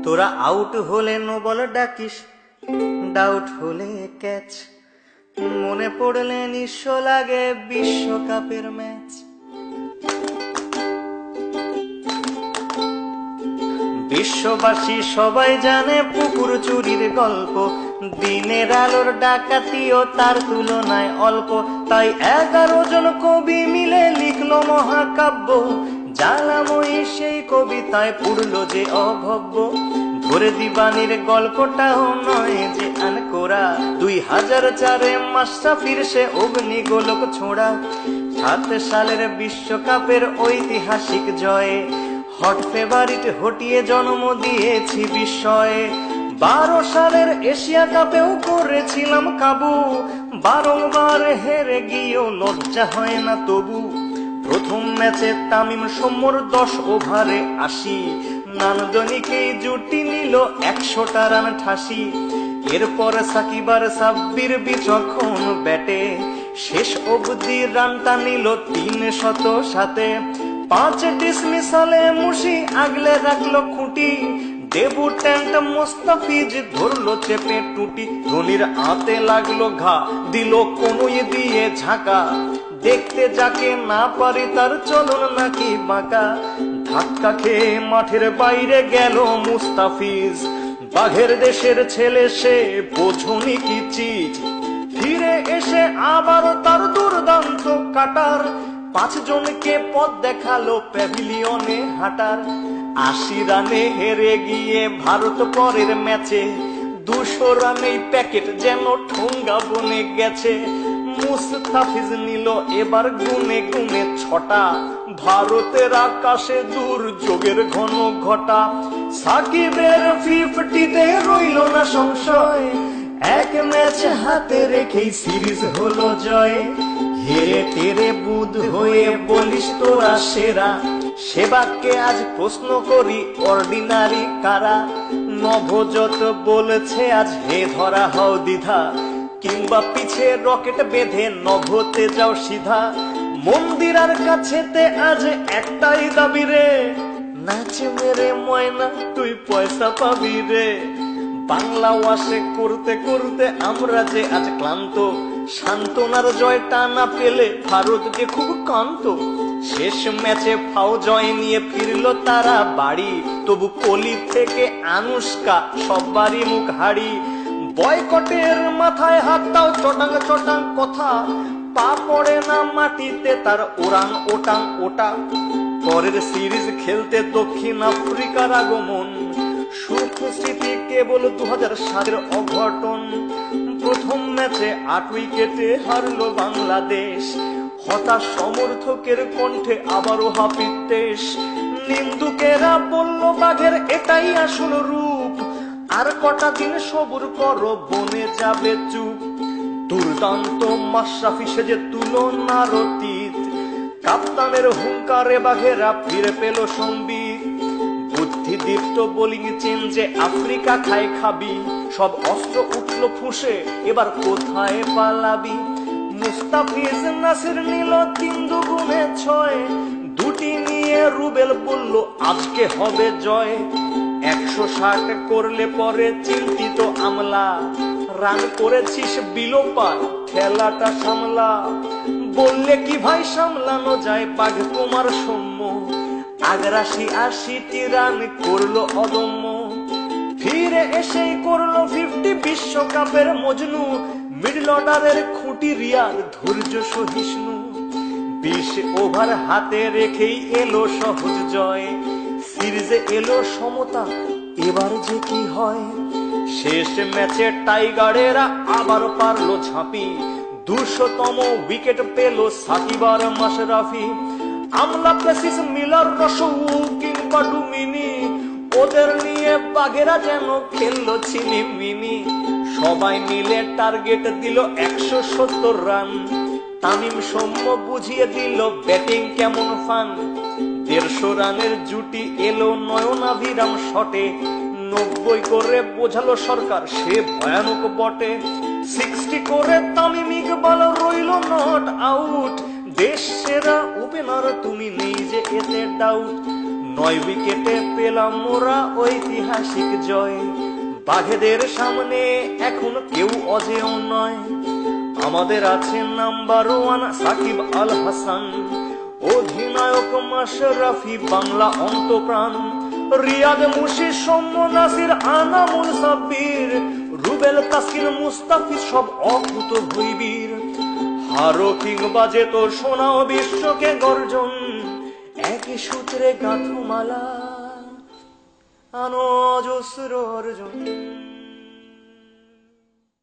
তোরা আউট হলে no ball ডাকিস, doubt হলে ক্যাচ, মনে পড়লে নিঃস্ব লাগে বিশ্বকাপের ম্যাচ। বিশ্ববাসী সবাই জানে পুকুর চুরির গল্প, দিনের আলোর ডাকাতিও তার তুলনায় অল্প। তাই 11 জন কবি মিলে লিখলো মহাকাব্য, জ্বালাময়ী সেই কবিতায় পুরল যে অভব্য। ধরে দিবানির গল্পটাও নয় যে আনকোরা, 2004-এ মাশরাফির সে অগ্নিগোলক ছোঁড়া। 7 সালের বিশ্বকাপের ঐতিহাসিক জয়ে হট ফেভারিট হটিয়ে জন্ম দিয়েছি বিস্ময়ে। 12 সালের এশিয়া কাপেও করেছিলাম কাবু, বারংবার হেরে গিয়েও লজ্জা হয় না তবু। প্রথম ম্যাচে তামিম সৌম্যর 10 ওভারে 80, নান্দনিকেই জুটি নিল 100টা রান ঠাসি। এরপর সাকিব আর সাব্বির বিচক্ষণ ব্যাটে শেষ অবধি রানটা নিল 307। 5 ডিসমিসালে মুশি আগলে রাখলো খুঁটি, ডেবুট্যান্ট মোস্তাফিজ ধরলো চেপে টুটি। ধোনির হাতে লাগলো ঘা, দিল কোনই দিয়ে ঝাঁকা, দেখতে যাকে না পারি তার চলন নাকি বাঁকা। ধাক্কা খেয়ে মাঠের বাইরে গেল মুস্তাফিজ, বাঘের দেশের ছেলে সে বোঝনি কি চিজ। ফিরে এসে আবারও তার দুর্দান্ত কাটার, 5 জনকে পথ দেখালো প্যাভিলিয়নে হাঁটার। 80 রানে হেরে গিয়ে ভারত পরের ম্যাচে 200 রানেই প্যাকেট যেন ঠোঙ্গা বনে গেছে। মুস্তাফিজ নিল এবার গুনে গুনে 6টা, ভারতের আকাশে দুর্যোগের ঘন ঘটা। সাকিবের 50-তে রইল না সংশয়, 1 ম্যাচ হাতে রেখেই সিরিজ হলো জয়। হেরে টেরে বুধ হয়ে বলিস তোরা সেরা, সেবাকে আজ প্রশ্ন করি অর্ডিনারি কারা। নভোজত বলেছে আজ হে ধরা হও দ্বিধা, কিংবা পিছে রকেট বেঁধে নভতে যাও সিধা। মন্দিরার কাছেতে আজ একটাই দাবি রে, নাচ মেরে ময়না তুই পয়সা পাবি রে। বাংলা ওয়াশে করতে করতে আমরা যে আজ ক্লান্ত, সান্ত্বনার জয়টা না পেলে ভারত যে খুব কান্ত। শেষ ম্যাচে ফাও জয় নিয়ে ফিরলো তারা বাড়ি, তবু কোহলি থেকে আনুষ্কা সবারই মুখ হাড়ি। বয়কটের মাথায় হাত দাও চটাং চটাং কথা, পা পড়ে না মাটিতে তার ওরাং ওটাং ওটা। পরের সিরিজ খেলতে দক্ষিণ আফ্রিকার আগমন, সুখ স্মৃতি কেবল 2007-এর অঘটন। প্রথম ম্যাচে 8 উইকেটে হারলো বাংলাদেশ, হতাশ সমর্থকের কণ্ঠে আবারও হাপিত্তেশ। নিন্দুকেরা বলল বাঘের এটাই আসল রূপ, আর কটা দিন সবুর করো বনে যাবে চুপ। দুর্দান্ত মাশরাফি সেজে তুলনার অতীত, কাপ্তানের হুঙ্কারে বাঘেরা ফিরে পেল সম্বিত। বুদ্ধিদীপ্ত বোলিং চেঞ্জে আফ্রিকা খায় খাবি, সব অস্ত্র উঠল ফুঁসে এবার কোথায় পালাবি। মুস্তাফিজ নাসির নিল 3 দুগুণে 6, 2টি নিয়ে রুবেল বলল আজকে হবে জয়। 160 করলে পরে চিন্তিত আমলা, রান করেছিস বিলোপার খেলাটা সামলা। বললে কি ভাই সামলানো যায় বাঘ তোমার সৌম্য, ৮৮টি রান করলো অদম্য। ফিরে এসেই করলো 50 বিশ্বকাপের মজনু, মিডল অর্ডারের খুঁটি রিয়ার ধৈর্য সহিষ্ণু। 20 ওভার হাতে রেখেই এলো সহজ জয়, সিরিজে এলো সমতা এবার যে কি হয়। শেষ ম্যাচে টাইগারেরা আবার পারলো ঝাঁপি, 200তম উইকেট পেল সাকিব আর মাশরাফি। আমলা প্লেসিস মিলার রসৌ কিংবা ডুমিনি, ওদের নিয়ে বাঘেরা যেন খেললো ছিনিমিনি। সবাই মিলে টার্গেট দিল 170 রান, তামিম সৌম্য বুঝিয়ে দিল ব্যাটিং কেমন ফান। 150 রানের জুটি এলো নয়নাভিরাম শটে, 90 করে বোঝালো সরকার সে ভয়ানক বটে। 60 করে তামিম ইকবাল রইল নট আউট, দেশ সেরা ওপেনার তুমি নেই যে এতে ডাউট। 9 উইকেটে পেলাম মোরা ঐতিহাসিক জয়। বাঘেদের সামনে এখন কেউ অজেয় নয়। আমাদের আছে নাম্বার 1 সাকিব আল হাসান, অধিনায়ক মাশরাফি বাংলা অন্তপ্রাণ, রিয়াদ মুর্শিদ সৌম্য নাসির আনামুল সাব্বির, রুবেল তাসকিন মুস্তাফিজ সব অকুত ভৈবীর। হারো কিংবা যেত শোনাও বিশ্বকে গর্জন, একই সূত্রে গাঁথো মালা আনো অজস্র অর্জন।